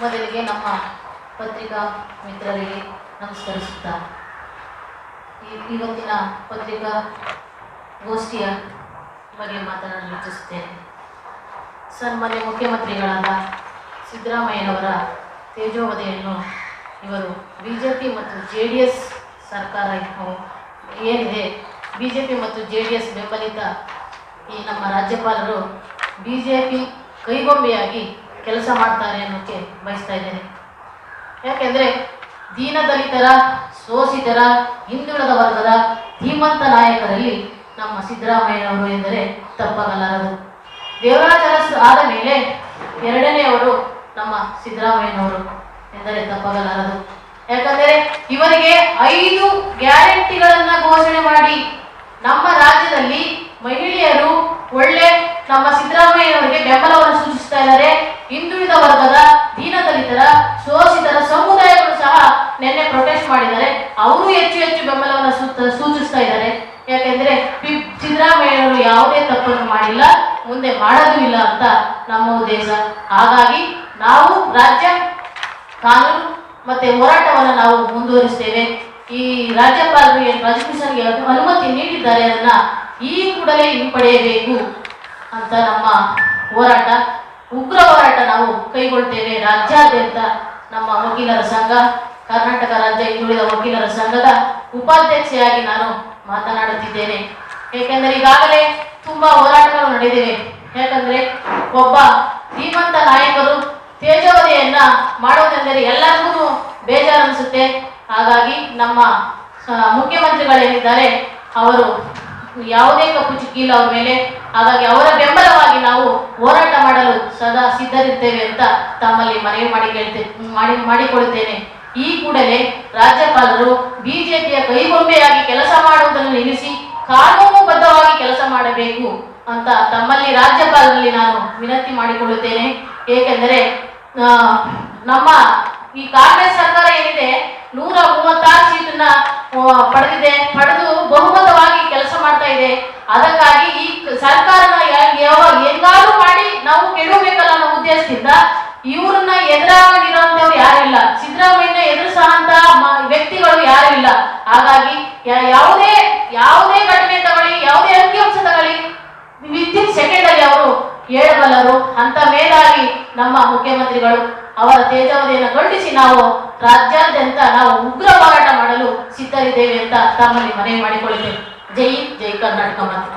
ಮೊದಲಿಗೆ ನಮ್ಮ ಪತ್ರಿಕಾ ಮಿತ್ರರಿಗೆ ನಮಸ್ಕರಿಸುತ್ತಾ ಇವತ್ತಿನ ಪತ್ರಿಕಾ ಗೋಷ್ಠಿಯ ಬಗ್ಗೆ ಮಾತನಾಡಲು ಇಚ್ಛಿಸುತ್ತೇನೆ. ಸನ್ಮಾನ್ಯ ಮುಖ್ಯಮಂತ್ರಿಗಳಾದ ಸಿದ್ದರಾಮಯ್ಯನವರ ತೇಜೋವಧೆಯನ್ನು ಇವರು ಬಿಜೆಪಿ ಮತ್ತು JDS ಸರ್ಕಾರ ಏನಿದೆ, ಬಿಜೆಪಿ ಮತ್ತು JDS ಬೆಂಬಲಿತ ಈ ನಮ್ಮ ರಾಜ್ಯಪಾಲರು ಬಿಜೆಪಿ ಕೈಗೊಂಬೆಯಾಗಿ ಕೆಲಸ ಮಾಡ್ತಾರೆ ಅನ್ನೋಕ್ಕೆ ಬಯಸ್ತಾ ಇದ್ದೇನೆ. ಯಾಕೆಂದರೆ ದೀನದಲಿತರ, ಶೋಷಿತರ, ಹಿಂದುಳಿದ ವರ್ಗದ ಧೀಮಂತ ನಾಯಕರಲ್ಲಿ ನಮ್ಮ ಸಿದ್ದರಾಮಯ್ಯನವರು ಎಂದರೆ ತಪ್ಪಾಗಲಾರದು. ದೇವರಾಜ ಅರಸು ಆದ ಮೇಲೆ ಎರಡನೆಯವರು ನಮ್ಮ ಸಿದ್ದರಾಮಯ್ಯನವರು ಎಂದರೆ ತಪ್ಪಾಗಲಾರದು. ಯಾಕಂದರೆ ಇವರಿಗೆ 5 ಗ್ಯಾರಂಟಿಗಳನ್ನು ಘೋಷಣೆ ಮಾಡಿ ನಮ್ಮ ರಾಜ್ಯದಲ್ಲಿ ಮಹಿಳೆಯರು ಒಳ್ಳೆ ನಮ್ಮ ಸಿದ್ದರಾಮಯ್ಯನವರಿಗೆ ಬೆಂಬಲವನ್ನು ಸೂಚಿಸ್ತಾ ಇದ್ದಾರೆ. ಹಿಂದುಳಿದ ವರ್ಗದ, ದೀನದಲಿತರ, ಶೋಷಿತರ ಸಮುದಾಯಗಳು ಸಹ ನಿನ್ನೆ ಪ್ರೊಟೆಸ್ಟ್ ಮಾಡಿದ್ದಾರೆ. ಅವರು ಹೆಚ್ಚು ಬೆಂಬಲವನ್ನು ಸೂಚಿಸ್ತಾ ಇದ್ದಾರೆ. ಯಾಕೆಂದ್ರೆ ಸಿದ್ದರಾಮಯ್ಯನವರು ಯಾವುದೇ ತಪ್ಪನ್ನು ಮಾಡಿಲ್ಲ, ಮುಂದೆ ಮಾಡೋದು ಇಲ್ಲ ಅಂತ ನಮ್ಮ ಉದ್ದೇಶ. ಹಾಗಾಗಿ ನಾವು ರಾಜ್ಯ ಕಾನೂನು ಮತ್ತೆ ಹೋರಾಟವನ್ನು ನಾವು ಮುಂದುವರಿಸ್ತೇವೆ. ಈ ರಾಜ್ಯಪಾಲರು ರಾಜಕೃಷ್ಣನ್ಗೆ ಅನುಮತಿ ನೀಡಿದ್ದಾರೆ, ಅದನ್ನ ಈ ಕೂಡಲೇ ಹಿಂಪಡೆಯಬೇಕು ಅಂತ ನಮ್ಮ ಹೋರಾಟ, ಉಗ್ರ ಹೋರಾಟ ನಾವು ಕೈಗೊಳ್ತೇವೆ. ರಾಜ್ಯಾದ್ಯಂತ ನಮ್ಮ ವಕೀಲರ ಸಂಘ, ಕರ್ನಾಟಕ ರಾಜ್ಯ ಹಿಂದುಳಿದ ವಕೀಲರ ಸಂಘದ ಉಪಾಧ್ಯಕ್ಷೆಯಾಗಿ ನಾನು ಮಾತನಾಡುತ್ತಿದ್ದೇನೆ. ಏಕೆಂದರೆ ಈಗಾಗಲೇ ತುಂಬಾ ಹೋರಾಟಗಳು ನಡೆದಿವೆ. ಯಾಕಂದ್ರೆ ಒಬ್ಬ ಧೀಮಂತ ನಾಯಕರು ತೇಜೋವಧೆಯನ್ನ ಮಾಡೋದೆಂದರೆ ಎಲ್ಲರಿಗೂ ಬೇಜಾರು ಅನಿಸುತ್ತೆ. ಹಾಗಾಗಿ ನಮ್ಮ ಮುಖ್ಯಮಂತ್ರಿಗಳೇನಿದ್ದಾರೆ ಅವರು ಯಾವುದೇ ಕಪ್ಪು ಚುಕ್ಕಿಲ್ಲ ಅವ್ರ ಮೇಲೆ. ಹಾಗಾಗಿ ಅವರ ಬೆಂಬಲವಾಗಿ ನಾವು ಹೋರಾಟ ಮಾಡಲು ಸದಾ ಸಿದ್ಧರಿರ್ತೇವೆ ಅಂತ ತಮ್ಮಲ್ಲಿ ಮನವಿ ಮಾಡಿಕೊಳ್ಳುತ್ತೇನೆ. ಈ ಕೂಡಲೇ ರಾಜ್ಯಪಾಲರು ಬಿಜೆಪಿಯ ಕೈಗೊಂಬೆಯಾಗಿ ಕೆಲಸ ಮಾಡುವುದನ್ನು ನಿಲ್ಲಿಸಿ ಕಾನೂನುಬದ್ಧವಾಗಿ ಕೆಲಸ ಮಾಡಬೇಕು ಅಂತ ತಮ್ಮಲ್ಲಿ ರಾಜ್ಯಪಾಲರಲ್ಲಿ ನಾನು ವಿನಂತಿ ಮಾಡಿಕೊಳ್ಳುತ್ತೇನೆ. ಏಕೆಂದರೆ ನಮ್ಮ ಈ ಕಾಂಗ್ರೆಸ್ ಸರ್ಕಾರ ಏನಿದೆ 136 ಸೀಟನ್ನ ಪಡೆದು ಬಹುಮತವಾಗಿ ಕೆಲಸ ಮಾಡ್ತಾ ಇದೆ. ಅದಕ್ಕಾಗಿ ಈ ಸರ್ಕಾರನ ಹೆಂಗಾದ್ರೂ ಮಾಡಿ ನಾವು ಕೆಡಬೇಕಲ್ಲ ಅನ್ನೋ ಉದ್ದೇಶದಿಂದ ಇವ್ರನ್ನ ಎದುರಾಗಿರುವಂತವ್ರು ಯಾರು ಇಲ್ಲ. ಸಿದ್ದರಾಮಯ್ಯನ ಎದುರಿಸುವಂತ ವ್ಯಕ್ತಿಗಳು ಯಾರು ಇಲ್ಲ. ಹಾಗಾಗಿ ಯಾವುದೇ ಘಟನೆ ತಗೊಳ್ಳಿ, ಯಾವುದೇ ಅಂಕಿಅಂಶ ತಗೊಳ್ಳಿ, ವಿತಿನ್ ಸೆಕೆಂಡ್ ಅಲ್ಲಿ ಅವರು ಹೇಳಬಲ್ಲರು. ಅಂತ ಮೇಲಾಗಿ ನಮ್ಮ ಮುಖ್ಯಮಂತ್ರಿಗಳು ಅವರ ತೇಜಾವಧಿಯನ್ನು ಖಂಡಿಸಿ ನಾವು ರಾಜ್ಯಾದ್ಯಂತ ನಾವು ಉಗ್ರ ಹೋರಾಟ ಮಾಡಲು ಸಿದ್ಧರಿದ್ದೇವೆ ಅಂತ ತಮ್ಮಲ್ಲಿ ಮನವಿ ಮಾಡಿಕೊಳ್ಳುತ್ತೇವೆ. ಜೈ ಕರ್ನಾಟಕ ಮಾತು.